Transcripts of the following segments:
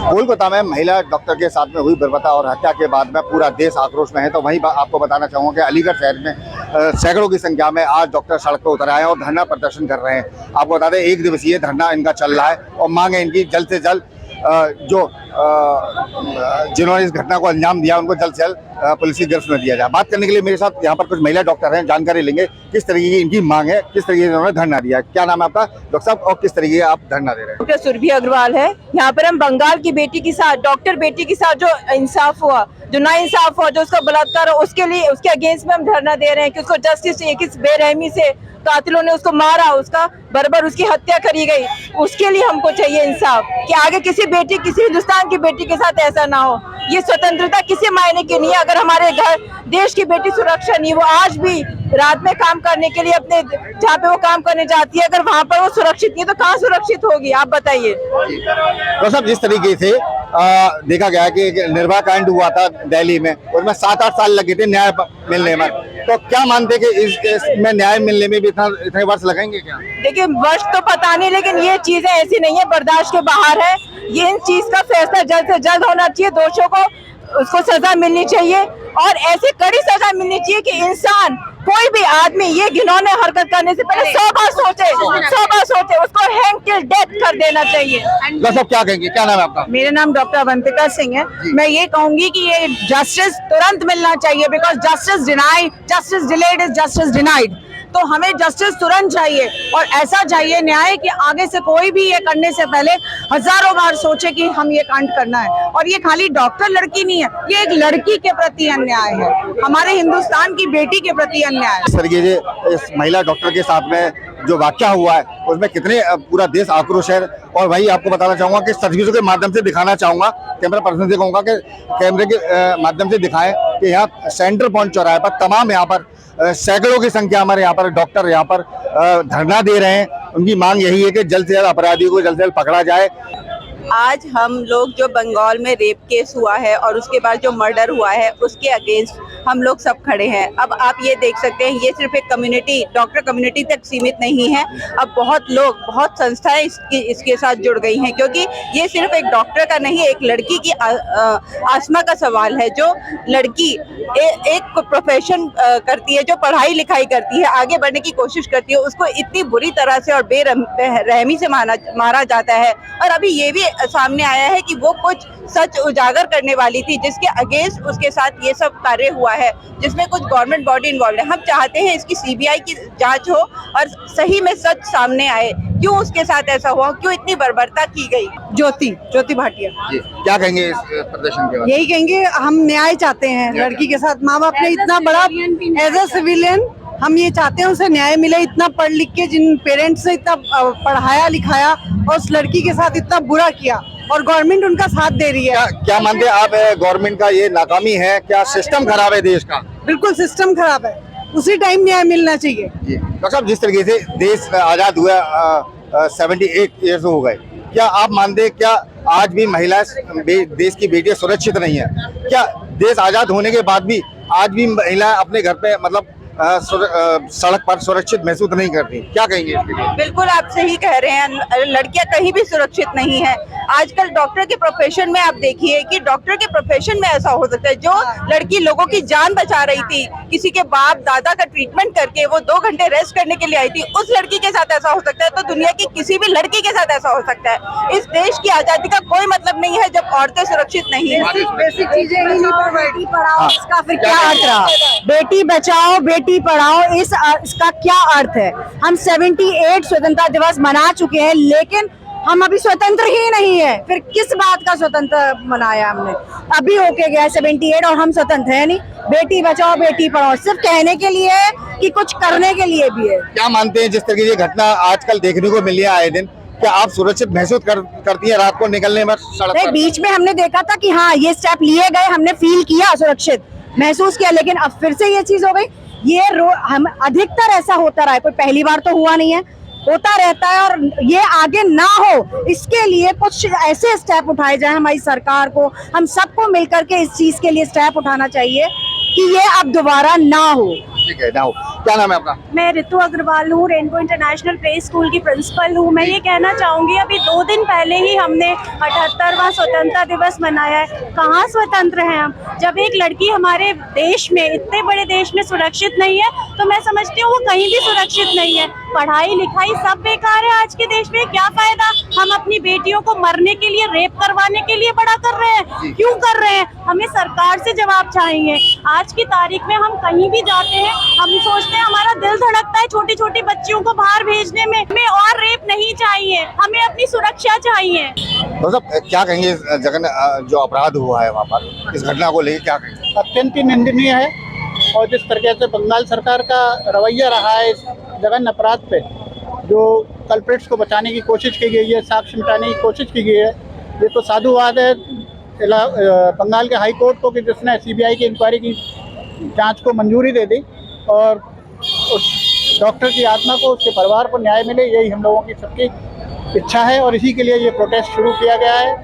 कोलकाता में महिला डॉक्टर के साथ में हुई बर्बरता और हत्या के बाद में पूरा देश आक्रोश में है। तो वहीं आपको बताना चाहूँगा कि अलीगढ़ शहर में सैकड़ों की संख्या में आज डॉक्टर सड़क पर उतर आए हैं और धरना प्रदर्शन कर रहे हैं। आपको बता दें 1 दिवसीय धरना इनका चल रहा है और मांग है इनकी जल्द से जल्द जिन्होंने इस घटना को अंजाम दिया उनको जल्द से जल्द पुलिस की गिरफ्त में दिया जाए। बात करने के लिए मेरे साथ यहाँ पर कुछ महिला डॉक्टर हैं, जानकारी लेंगे किस तरीके की इनकी मांग है, किस तरीके से उन्होंने धरना दिया। क्या नाम है आपका डॉक्टर साहब और किस तरीके आप धरना दे रहे हैं? डॉक्टर सुरभि अग्रवाल है। यहाँ पर हम बंगाल की बेटी के साथ, डॉक्टर बेटी के साथ जो इंसाफ हुआ, जो ना इंसाफ हुआ, जो उसका बलात्कार हो, उसके लिए, उसके अगेंस्ट में हम धरना दे रहे हैं कि उसको जस्टिस चाहिए। किस बेरहमी से कातिलों ने उसको मारा, उसका बर्बर उसकी हत्या करी गई, उसके लिए हमको चाहिए इंसाफ कि आगे किसी बेटी, किसी हिंदुस्तान की बेटी के साथ ऐसा ना हो। ये स्वतंत्रता किसी मायने की नहीं है अगर हमारे घर देश की बेटी सुरक्षा नहीं, वो आज भी रात में काम करने के लिए अपने जहाँ पे वो काम करने जाती है, अगर वहाँ पर वो सुरक्षित नहीं है तो कहाँ सुरक्षित होगी, आप बताइए। तो सब जिस तरीके से देखा गया कि निर्भया कांड हुआ था दिल्ली में, उसमें 7-8 साल लगे थे न्याय मिलने में, तो क्या मानते कि इसमें न्याय मिलने में भी इतने वर्ष लगेंगे क्या? देखिए वर्ष तो पता नहीं, लेकिन ये चीजें ऐसी नहीं है, बर्दाश्त के बाहर है। ये इन चीज का फैसला जल्द से जल्द होना चाहिए, दोषियों को उसको सजा मिलनी चाहिए और ऐसी कड़ी सजा मिलनी चाहिए कि इंसान, कोई भी आदमी ये घिनौने हरकत करने से पहले 100 बार सोचे, उसको हैंग टिल डेथ कर देना चाहिए। सब क्या कहेंगे? क्या नाम है आपका? मेरा नाम डॉक्टर अवंतिका सिंह है। मैं ये कहूंगी कि ये जस्टिस तुरंत मिलना चाहिए, because justice delayed is justice denied. तो हमें जस्टिस तुरंत चाहिए और ऐसा चाहिए न्याय कि आगे से कोई भी ये करने से पहले हजारों बार सोचे कि हम ये कांड करना है। और ये खाली डॉक्टर लड़की नहीं है, ये एक लड़की के प्रति अन्याय है, हमारे हिंदुस्तान की बेटी के प्रति अन्याय है। इस तरीके से इस महिला डॉक्टर के साथ में जो वाकया हुआ है उसमें कितने पूरा देश आक्रोश है। और वही आपको बताना चाहूंगा कि तस्वीरों के माध्यम से दिखाना चाहूंगा, कैमरा पर्सन से कहूंगा कि कैमरे के माध्यम से दिखाएं कि यहाँ सेंटर पॉइंट चौराहे पर तमाम यहाँ पर सैकड़ों की संख्या हमारे यहाँ पर डॉक्टर यहाँ पर धरना दे रहे हैं। उनकी मांग यही है कि जल्द से जल्द अपराधियों को जल्द से जल्द पकड़ा जाए। आज हम लोग जो बंगाल में रेप केस हुआ है और उसके बाद जो मर्डर हुआ है उसके अगेंस्ट हम लोग सब खड़े हैं। अब आप ये देख सकते हैं, ये सिर्फ एक कम्युनिटी, डॉक्टर कम्युनिटी तक सीमित नहीं है, अब बहुत लोग, बहुत संस्थाएं इसके साथ जुड़ गई हैं, क्योंकि ये सिर्फ एक डॉक्टर का नहीं, एक लड़की की आस्मा का सवाल है। जो लड़की एक प्रोफेशन करती है, जो पढ़ाई लिखाई करती है, आगे बढ़ने की कोशिश करती है, उसको इतनी बुरी तरह से और बेरहमी से मारा जाता है। और अभी ये भी सामने आया है कि वो कुछ सच उजागर करने वाली थी जिसके अगेंस्ट उसके साथ ये सब कार्य हुआ है, जिसमें कुछ गवर्नमेंट बॉडी इन्वॉल्व है। हम चाहते हैं इसकी सीबीआई की जांच हो और सही में सच सामने आए, क्यों उसके साथ ऐसा हुआ, क्यों इतनी बर्बरता की गई। ज्योति भाटिया क्या कहेंगे इस प्रदर्शन के बाद? यही कहेंगे, हम न्याय चाहते हैं लड़की के साथ। माँ बाप ने इतना बड़ा, एज ए सिविलियन हम ये चाहते हैं उसे न्याय मिले। इतना पढ़ लिख के जिन पेरेंट्स ने इतना पढ़ाया लिखाया और उस लड़की के साथ इतना बुरा किया और गवर्नमेंट उनका साथ दे रही है। क्या मानते हैं आप गवर्नमेंट का ये नाकामी है? क्या सिस्टम खराब है देश का? बिल्कुल सिस्टम खराब है, उसी टाइम न्याय मिलना चाहिए। डॉक्टर साहब, जिस तरीके से देश आजाद हुआ 78 ईयर्स हो गए, क्या आप मानते हैं क्या आज भी महिला देश की बेटियां सुरक्षित नहीं है? क्या देश आजाद होने के बाद भी आज भी महिला अपने घर पे मतलब सड़क पर सुरक्षित महसूस नहीं करती? क्या कहेंगे इसके लिए? बिल्कुल आप सही कह रहे हैं, लड़कियां कहीं भी सुरक्षित नहीं है। आजकल डॉक्टर के प्रोफेशन में आप देखिए कि डॉक्टर के प्रोफेशन में ऐसा हो सकता है, जो लड़की लोगों की जान बचा रही थी, किसी के बाप दादा का ट्रीटमेंट करके वो 2 घंटे रेस्ट करने के लिए आई थी, उस लड़की के साथ ऐसा हो सकता है तो दुनिया की किसी भी लड़की के साथ ऐसा हो सकता है। इस देश की आजादी का कोई मतलब नहीं है जब औरतें सुरक्षित नहीं है। बेसिक चीजें ही नहीं प्रोवाइड। पढ़ाओ, इसका फिर क्या अर्थ रहा? बेटी बचाओ बेटी पढ़ाओ, इसका क्या अर्थ है? हम 78 स्वतंत्रता दिवस मना चुके हैं, लेकिन हम अभी स्वतंत्र ही नहीं है। फिर किस बात का स्वतंत्र मनाया हमने? अभी होके गया 78 और हम स्वतंत्र है नहीं। बेटी बचाओ बेटी पढ़ाओ सिर्फ कहने के लिए है कि कुछ करने के लिए भी है? क्या मानते हैं जिस तरीके की घटना आजकल देखने को मिली है आए दिन, क्या आप सुरक्षित महसूस करती है रात को निकलने में सड़क पर? बीच में हमने देखा था कि हाँ ये स्टेप लिए गए, हमने फील किया, सुरक्षित महसूस किया, लेकिन अब फिर से ये चीज हो गई। ये हम अधिकतर ऐसा होता रहा है, कोई पहली बार तो हुआ नहीं है, होता रहता है। और ये आगे ना हो इसके लिए कुछ ऐसे स्टेप उठाए जाए, हमारी सरकार को, हम सबको मिलकर के इस चीज के लिए स्टेप उठाना चाहिए कि ये अब दोबारा ना हो। ठीक है, ना हो। क्या नाम है आपका? मैं ऋतु अग्रवाल हूँ, रेनबो इंटरनेशनल प्ले स्कूल की प्रिंसिपल हूँ। मैं ये कहना चाहूँगी, अभी 2 दिन पहले ही हमने 78वां स्वतंत्रता दिवस मनाया है। कहाँ स्वतंत्र हैं हम? जब एक लड़की हमारे देश में, इतने बड़े देश में सुरक्षित नहीं है, तो मैं समझती हूँ वो कहीं भी सुरक्षित नहीं है। पढ़ाई लिखाई सब बेकार है आज के देश में। क्या फायदा हम अपनी बेटियों को मरने के लिए, रेप करवाने के लिए बड़ा कर रहे हैं? क्यों कर रहे हैं? हमें सरकार से जवाब चाहिए। आज की तारीख में हम कहीं भी जाते हैं, हम सोचते हैं, हमारा दिल धड़कता है छोटी छोटी बच्चियों को बाहर भेजने में। हमें और रेप नहीं चाहिए, हमें अपनी सुरक्षा चाहिए। तो साहब क्या कहेंगे इस जगह जो अपराध हुआ है वहाँ पर, इस घटना को लेकर क्या कहेंगे? अत्यंत ही निंदनीय है। और जिस तरीके से बंगाल सरकार का रवैया रहा है इस जघन्य अपराध पे, जो कल्प्रिट्स को बचाने की कोशिश की गई है, साक्ष्य मिटाने की कोशिश की गई है, ये तो साधुवाद है बंगाल के हाई कोर्ट को कि जिसने सीबीआई की इंक्वायरी की जांच को मंजूरी दे दी और उस डॉक्टर की आत्मा को, उसके परिवार को न्याय मिले। यही हम लोगों की सबकी इच्छा है और इसी के लिए ये प्रोटेस्ट शुरू किया गया है।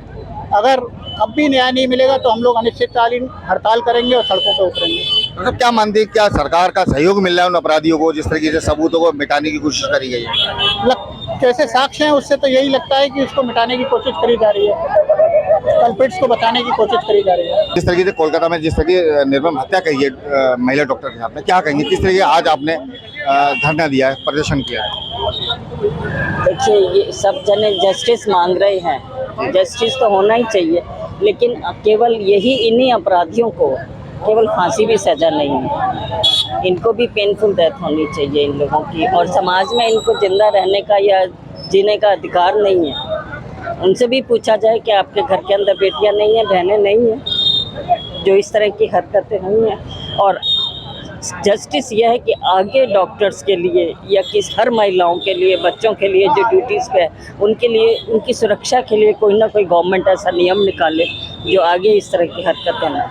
अगर अब भी न्याय नहीं मिलेगा तो हम लोग अनिश्चितकालीन हड़ताल करेंगे और सड़कों पर उतरेंगे। मतलब क्या मानते हैं, क्या सरकार का सहयोग मिल रहा है उन अपराधियों को जिस तरीके से सबूतों को मिटाने की कोशिश करी गई है? कैसे साक्ष्य हैं उससे तो यही लगता है कि उसको मिटाने की कोशिश करी जा रही है, कल्प्रिट्स को बचाने की कोशिश करी जा रही है। जिस तरीके से कोलकाता में जिस तरीके निर्मम हत्या कही है महिला डॉक्टर के साथ में, क्या कहेंगे किस तरीके आज आपने धरना दिया है, प्रदर्शन किया है? देखिए, ये सब जने जस्टिस मांग रहे हैं, जस्टिस तो होना ही चाहिए, लेकिन केवल यही इन्हीं अपराधियों को केवल फांसी भी सज़ा नहीं है, इनको भी पेनफुल डेथ होनी चाहिए इन लोगों की। और समाज में इनको जिंदा रहने का या जीने का अधिकार नहीं है। उनसे भी पूछा जाए कि आपके घर के अंदर बेटियां नहीं हैं, बहनें नहीं हैं, जो इस तरह की हरकतें नहीं हैं। और जस्टिस यह है कि आगे डॉक्टर्स के लिए या किस हर महिलाओं के लिए, बच्चों के लिए जो ड्यूटीज़ पे है, उनके लिए, उनकी सुरक्षा के लिए कोई ना कोई गवर्नमेंट ऐसा नियम निकाले जो आगे इस तरह की हरकतें ना,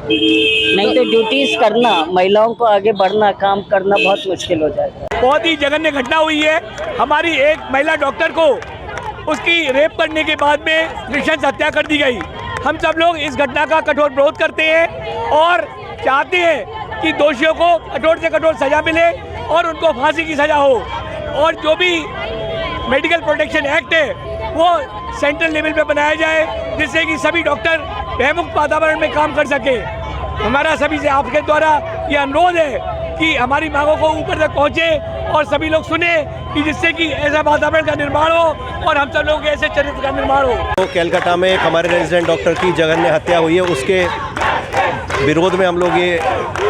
नहीं तो ड्यूटीज़ करना, महिलाओं को आगे बढ़ना, काम करना बहुत मुश्किल हो जाएगा। बहुत ही जघन्य घटना हुई है। हमारी एक महिला डॉक्टर को उसकी रेप करने के बाद में नृशंस हत्या कर दी गई। हम सब लोग इस घटना का कठोर विरोध करते हैं और चाहते हैं कि दोषियों को कठोर से कठोर सजा मिले और उनको फांसी की सजा हो। और जो भी मेडिकल प्रोटेक्शन एक्ट है वो सेंट्रल लेवल पे बनाया जाए, जिससे कि सभी डॉक्टर भयमुक्त वातावरण में काम कर सके। हमारा सभी से आपके द्वारा ये अनुरोध है कि हमारी मांगों को ऊपर तक पहुँचे और सभी लोग सुने, कि जिससे कि ऐसा वातावरण का निर्माण हो और हम सब लोग ऐसे चरित्र का निर्माण हो। तो कोलकाता में एक हमारे रेजिडेंट डॉक्टर की जघन्य हत्या हुई है, उसके विरोध में हम लोग ये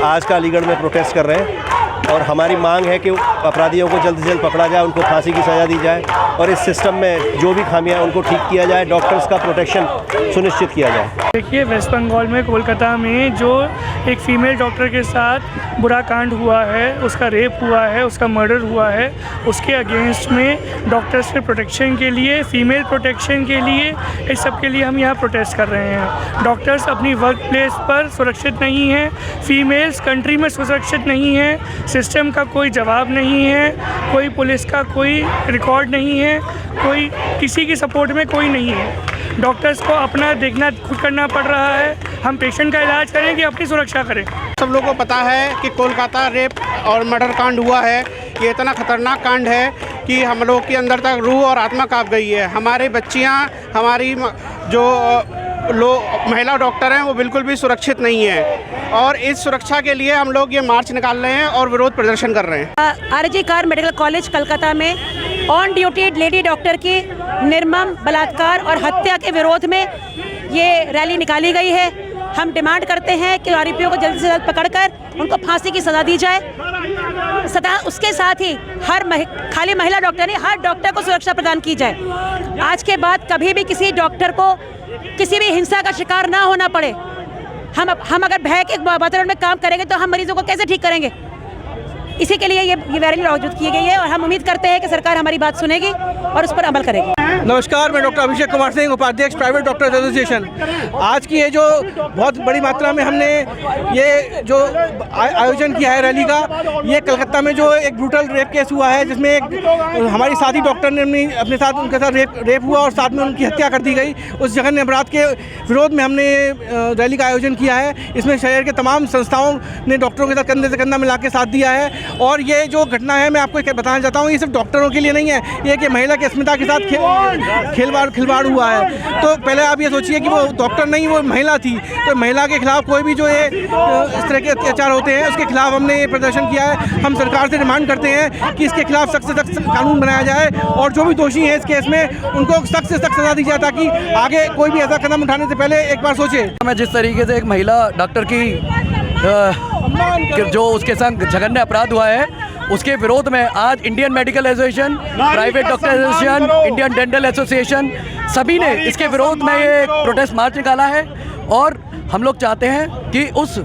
आज का अलीगढ़ में प्रोटेस्ट कर रहे हैं। और हमारी मांग है कि अपराधियों को जल्द से जल्द पकड़ा जाए, उनको फांसी की सज़ा दी जाए और इस सिस्टम में जो भी खामियां हैं उनको ठीक किया जाए, डॉक्टर्स का प्रोटेक्शन सुनिश्चित किया जाए। देखिए, वेस्ट बंगाल में कोलकाता में जो एक फीमेल डॉक्टर के साथ बुरा कांड हुआ है, उसका रेप हुआ है, उसका मर्डर हुआ है, उसके अगेंस्ट में डॉक्टर्स के प्रोटेक्शन के लिए, फीमेल प्रोटेक्शन के लिए, इस सब के लिए हम यहाँ प्रोटेस्ट कर रहे हैं। डॉक्टर्स अपनी वर्क प्लेस पर सुरक्षित नहीं हैं, फीमेल्स कंट्री में सुरक्षित नहीं हैं, सिस्टम का कोई जवाब नहीं है, कोई पुलिस का कोई रिकॉर्ड नहीं है, कोई किसी की सपोर्ट में कोई नहीं है। डॉक्टर्स को अपना देखना खुद करना पड़ रहा है। हम पेशेंट का इलाज करें कि अपनी सुरक्षा करें। सब लोगों को पता है कि कोलकाता रेप और मर्डर कांड हुआ है। ये इतना खतरनाक कांड है कि हम लोग के अंदर तक रूह और आत्मा कांप गई है। हमारी बच्चियां, हमारी जो महिला डॉक्टर हैं वो बिल्कुल भी सुरक्षित नहीं है और इस सुरक्षा के लिए हम लोग ये मार्च निकाल रहे हैं और विरोध प्रदर्शन कर रहे हैं। RG Kar medical college Calcutta में ऑन ड्यूटी लेडी डॉक्टर की निर्मम बलात्कार और हत्या के विरोध में ये रैली निकाली गई है। हम डिमांड करते हैं कि आरोपियों को जल्द से जल्द पकड़कर उनको फांसी की सज़ा दी जाए। सदा उसके साथ ही खाली महिला डॉक्टर नहीं, हर डॉक्टर को सुरक्षा प्रदान की जाए। आज के बाद कभी भी किसी डॉक्टर को किसी भी हिंसा का शिकार ना होना पड़े। हम अगर भय के वातावरण में काम करेंगे तो हम मरीजों को कैसे ठीक करेंगे? इसी के लिए ये रैली आयोजित की गई है और हम उम्मीद करते हैं कि सरकार हमारी बात सुनेगी और उस पर अमल करेगी। नमस्कार, मैं डॉक्टर अभिषेक कुमार सिंह, उपाध्यक्ष प्राइवेट डॉक्टर्स एसोसिएशन। आज की ये जो बहुत बड़ी मात्रा में हमने ये जो आयोजन किया है रैली का, ये कलकत्ता में जो एक ब्रूटल रेप केस हुआ है, जिसमें एक हमारी साथी डॉक्टर ने अपने साथ उनके साथ रेप हुआ और साथ में उनकी हत्या कर दी गई। उस जघन्य अपराध के विरोध में हमने रैली का आयोजन किया है। इसमें शहर के तमाम संस्थाओं ने डॉक्टरों के साथ कंधे से कंधा मिला के साथ दिया है। और ये जो घटना है, मैं आपको बताना चाहता हूँ, ये सिर्फ डॉक्टरों के लिए नहीं है, ये कि महिला की अस्मिता के साथ खिलवाड़ हुआ है। तो पहले आप ये सोचिए कि वो डॉक्टर नहीं, वो महिला थी। तो महिला के खिलाफ कोई भी जो ये इस तरह के अत्याचार होते हैं, उसके खिलाफ हमने ये प्रदर्शन किया है। हम सरकार से डिमांड करते हैं कि इसके खिलाफ सख्त से सख्त कानून बनाया जाए और जो भी दोषी हैं इस केस में उनको सख्त से सख्त सजा दी जाए, ताकि आगे कोई भी ऐसा कदम उठाने से पहले एक बार सोचे। मैं जिस तरीके से एक महिला डॉक्टर की जो उसके साथ जघन्य अपराध हुआ है, उसके विरोध में आज Indian medical association, private doctor association, Indian dental association, सभी ने इसके विरोध में ये प्रोटेस्ट मार्च निकाला है। और हम लोग चाहते हैं कि उस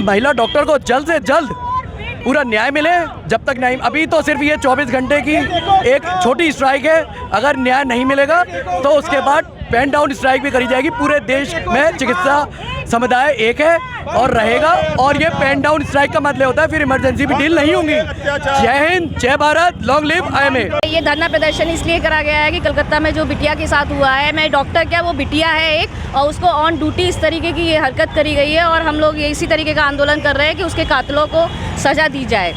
महिला डॉक्टर को जल्द से जल्द पूरा न्याय मिले। जब तक न्याय, अभी तो सिर्फ ये 24 घंटे की एक छोटी स्ट्राइक है, अगर न्याय नहीं मिलेगा तो उसके बाद पेन डाउन स्ट्राइक भी करी जाएगी। पूरे देश में चिकित्सा समुदाय एक है और रहेगा, और ये पेन डाउन स्ट्राइक का मतलब होता है फिर इमरजेंसी भी डील नहीं होंगी। जय हिंद, जय भारत, लॉन्ग लिव IMA। ये धरना प्रदर्शन इसलिए करा गया है कि कलकत्ता में जो बिटिया के साथ हुआ है, मैं डॉक्टर क्या, वो बिटिया है एक, और उसको ऑन ड्यूटी इस तरीके की ये हरकत करी गई है। और हम लोग ये इसी तरीके का आंदोलन कर रहे हैं कि उसके कातिलों को सज़ा दी जाए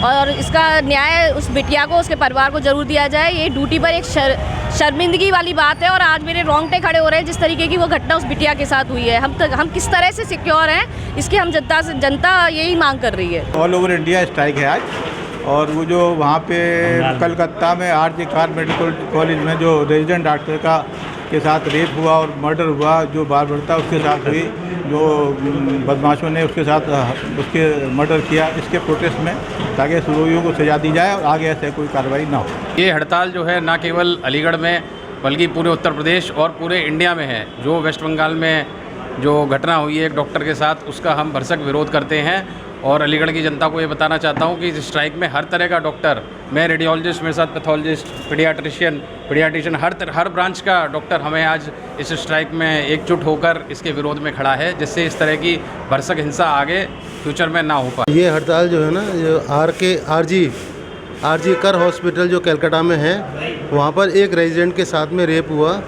और इसका न्याय उस बिटिया को, उसके परिवार को ज़रूर दिया जाए। ये ड्यूटी पर एक शर्मिंदगी वाली बात है और आज मेरे रोंगटे खड़े हो रहे हैं जिस तरीके की वो घटना उस बिटिया के साथ हुई है। हम किस तरह से सिक्योर हैं, इसकी हम जनता यही मांग कर रही है। ऑल ओवर इंडिया स्ट्राइक है आज, और वो जो वहाँ पे कलकत्ता में RG कार मेडिकल कॉलेज में जो रेजिडेंट डॉक्टर का के साथ रेप हुआ और मर्डर हुआ, जो बार्बरता उसके साथ हुई, जो बदमाशों ने उसके साथ उसके मर्डर किया, इसके प्रोटेस्ट में, ताकि सुरोगियों को सजा दी जाए और आगे ऐसे कोई कार्रवाई ना हो। ये हड़ताल जो है ना केवल अलीगढ़ में बल्कि पूरे उत्तर प्रदेश और पूरे इंडिया में है। जो वेस्ट बंगाल में जो घटना हुई है एक डॉक्टर के साथ, उसका हम भरसक विरोध करते हैं। और अलीगढ़ की जनता को ये बताना चाहता हूँ कि इस स्ट्राइक में हर तरह का डॉक्टर, मैं रेडियोलॉजिस्ट, मेरे साथ पैथोलॉजिस्ट, पीडियाट्रिशियन, हर ब्रांच का डॉक्टर हमें आज इस स्ट्राइक में एकजुट होकर इसके विरोध में खड़ा है, जिससे इस तरह की भरसक हिंसा आगे फ्यूचर में ना हो पाए। ये हड़ताल जो है ना, जो RG कर हॉस्पिटल जो कलकत्ता में है, वहाँ पर एक रेजिडेंट के साथ में रेप हुआ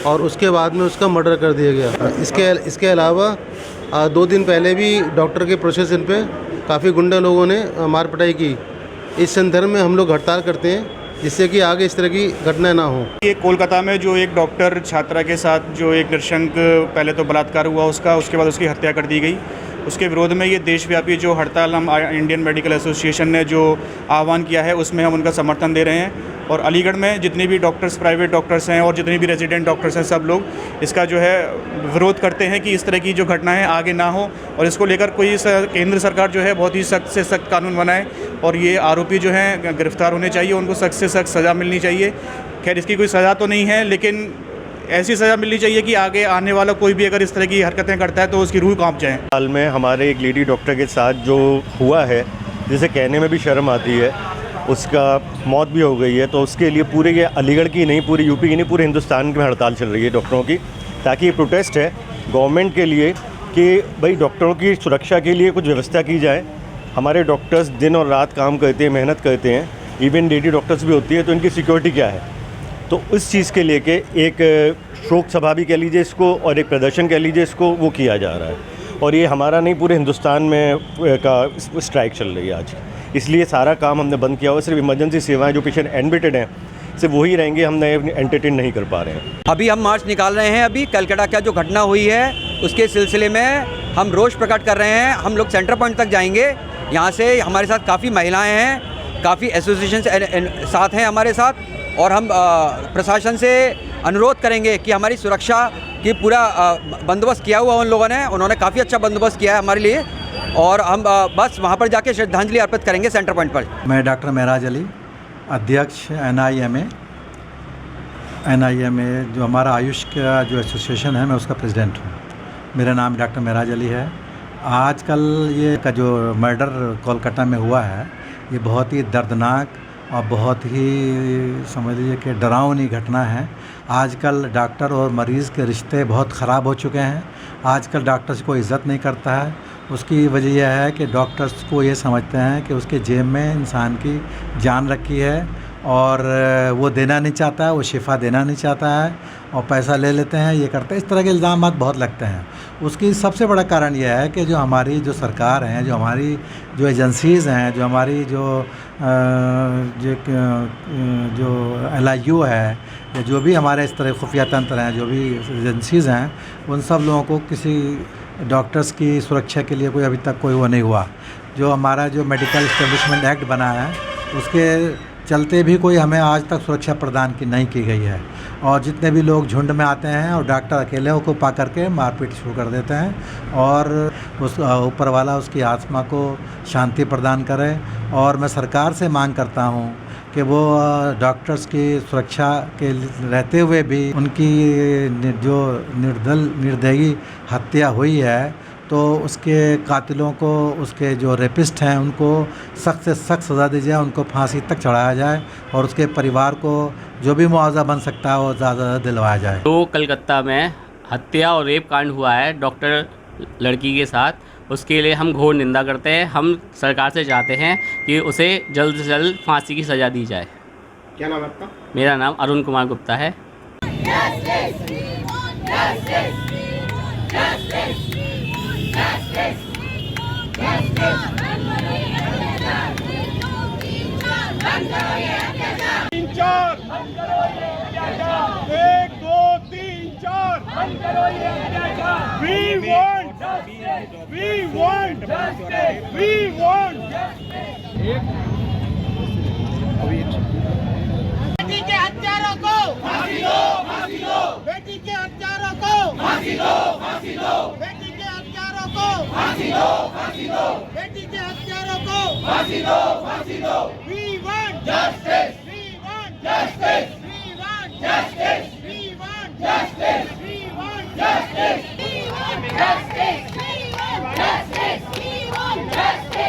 और उसके बाद में उसका मर्डर कर दिया गया। इसके अलावा 2 दिन पहले भी डॉक्टर के प्रोसेशन पे काफ़ी गुंडा लोगों ने मार पिटाई की। इस संदर्भ में हम लोग हड़ताल करते हैं, जिससे कि आगे इस तरह की घटना ना हो। ये कोलकाता में जो एक डॉक्टर छात्रा के साथ जो एक नृशंस पहले तो बलात्कार हुआ उसके बाद उसकी हत्या कर दी गई, उसके विरोध में ये देशव्यापी जो हड़ताल हम इंडियन मेडिकल एसोसिएशन ने जो आह्वान किया है, उसमें हम उनका समर्थन दे रहे हैं। और अलीगढ़ में जितने भी डॉक्टर्स, प्राइवेट डॉक्टर्स हैं और जितने भी रेजिडेंट डॉक्टर्स हैं, सब लोग इसका जो है विरोध करते हैं कि इस तरह की जो घटनाएं आगे ना हो, और इसको लेकर कोई केंद्र सरकार जो है बहुत ही सख्त से सख्त कानून बनाए और ये आरोपी जो हैं गिरफ्तार होने चाहिए, उनको सख्त से सख्त सज़ा मिलनी चाहिए। खैर इसकी कोई सज़ा तो नहीं है, लेकिन ऐसी सज़ा मिलनी चाहिए कि आगे आने वाला कोई भी अगर इस तरह की हरकतें करता है तो उसकी रूह कांप जाए। हाल में हमारे एक लेडी डॉक्टर के साथ जो हुआ है, जिसे कहने में भी शर्म आती है, उसका मौत भी हो गई है, तो उसके लिए पूरे ये अलीगढ़ की नहीं, पूरी यूपी की नहीं, पूरे हिंदुस्तान में हड़ताल चल रही है डॉक्टरों की, ताकि ये प्रोटेस्ट है गवर्नमेंट के लिए कि भाई डॉक्टरों की सुरक्षा के लिए कुछ व्यवस्था की जाए। हमारे डॉक्टर्स दिन और रात काम करते हैं, मेहनत करते हैं, इवन लेडी डॉक्टर्स भी होती है, तो इनकी सिक्योरिटी क्या है। तो उस चीज़ के लेके एक शोक सभा भी कह लीजिए इसको और एक प्रदर्शन कह लीजिए इसको, वो किया जा रहा है। और ये हमारा नहीं, पूरे हिंदुस्तान में का स्ट्राइक चल रही है आज। इसलिए सारा काम हमने बंद किया हुआ, सिर्फ इमरजेंसी सेवाएं जो पेशेंट एडमिटेड हैं सिर्फ वही रहेंगे, हम नए एंटरटेन नहीं कर पा रहे हैं। अभी हम मार्च निकाल रहे हैं। अभी कलकत्ता का जो घटना हुई है उसके सिलसिले में हम रोष प्रकट कर रहे हैं। हम लोग सेंटर पॉइंट तक जाएंगे। यहाँ से हमारे साथ काफ़ी महिलाएं हैं, काफ़ी एसोसिएशन साथ हैं हमारे साथ, और हम प्रशासन से अनुरोध करेंगे कि हमारी सुरक्षा की पूरा बंदोबस्त किया हुआ उन लोगों ने, उन्होंने काफ़ी अच्छा बंदोबस्त किया है हमारे लिए, और हम बस वहाँ पर जाके श्रद्धांजलि अर्पित करेंगे सेंटर पॉइंट पर। मैं डॉक्टर महराज अली, अध्यक्ष NIMA जो हमारा आयुष का जो एसोसिएशन है, मैं उसका प्रेसिडेंट हूँ। मेरा नाम डॉक्टर महराज अली है। आजकल ये का जो मर्डर कोलकाता में हुआ है, ये बहुत ही दर्दनाक और बहुत ही समझ लीजिए कि डरावनी घटना है। आजकल डॉक्टर और मरीज़ के रिश्ते बहुत ख़राब हो चुके हैं। आजकल डॉक्टर्स को इज़्ज़त नहीं करता है। उसकी वजह यह है कि डॉक्टर्स को ये समझते हैं कि उसके जेब में इंसान की जान रखी है और वो देना नहीं चाहता है, वो शिफा देना नहीं चाहता है और पैसा ले लेते हैं, ये करते हैं। इस तरह के इल्ज़ाम बहुत लगते हैं। उसकी सबसे बड़ा कारण यह है कि जो हमारी जो सरकार हैं, जो हमारी जो एजेंसीज़ हैं, जो हमारी जो LIU है, या जो भी हमारे इस तरह खुफिया तंत्र हैं, जो भी एजेंसीज़ हैं, उन सब लोगों को किसी डॉक्टर्स की सुरक्षा के लिए कोई अभी तक कोई वो नहीं हुआ। जो हमारा जो मेडिकल इस्टेब्लिशमेंट एक्ट बना है उसके चलते भी कोई हमें आज तक सुरक्षा प्रदान की नहीं की गई है। और जितने भी लोग झुंड में आते हैं और डॉक्टर अकेले को पा करके मारपीट शुरू कर देते हैं और उस ऊपर वाला उसकी आत्मा को शांति प्रदान करे। और मैं सरकार से मांग करता हूँ कि वो डॉक्टर्स की सुरक्षा के रहते हुए भी उनकी जो निर्दयी हत्या हुई है तो उसके कातिलों को, उसके जो रेपिस्ट हैं उनको सख्त से सख्त सज़ा दी जाए, उनको फांसी तक चढ़ाया जाए और उसके परिवार को जो भी मुआवजा बन सकता है वो ज़्यादा दिलवाया जाए। तो कलकत्ता में हत्या और रेप कांड हुआ है डॉक्टर लड़की के साथ, उसके लिए हम घोर निंदा करते हैं। हम सरकार से चाहते हैं कि उसे जल्द से जल्द फांसी की सज़ा दी जाए। क्या नाम है आपका? मेरा नाम अरुण कुमार गुप्ता है। बेटी के हत्यारों को फांसी दो, फांसी दो। बेटी के हत्यारों को फांसी दो, फांसी दो। बेटी के हत्यारों को फांसी दो, फांसी दो। बेटी के हत्यारों को फांसी दो, फांसी दो। We want justice. We want justice. We want justice. We want justice. We want justice. We want justice. We want justice.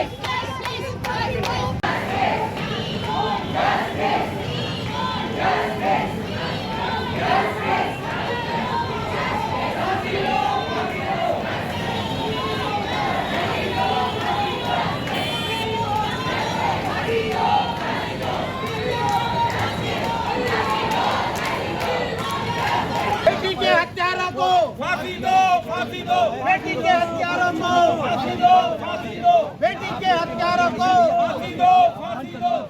We want justice. बेटी के हत्यारों को फांसी दो, फांसी दो। बेटी के हत्यारों को फांसी दो, फांसी दो। बेटी के हत्यारों को फांसी दो,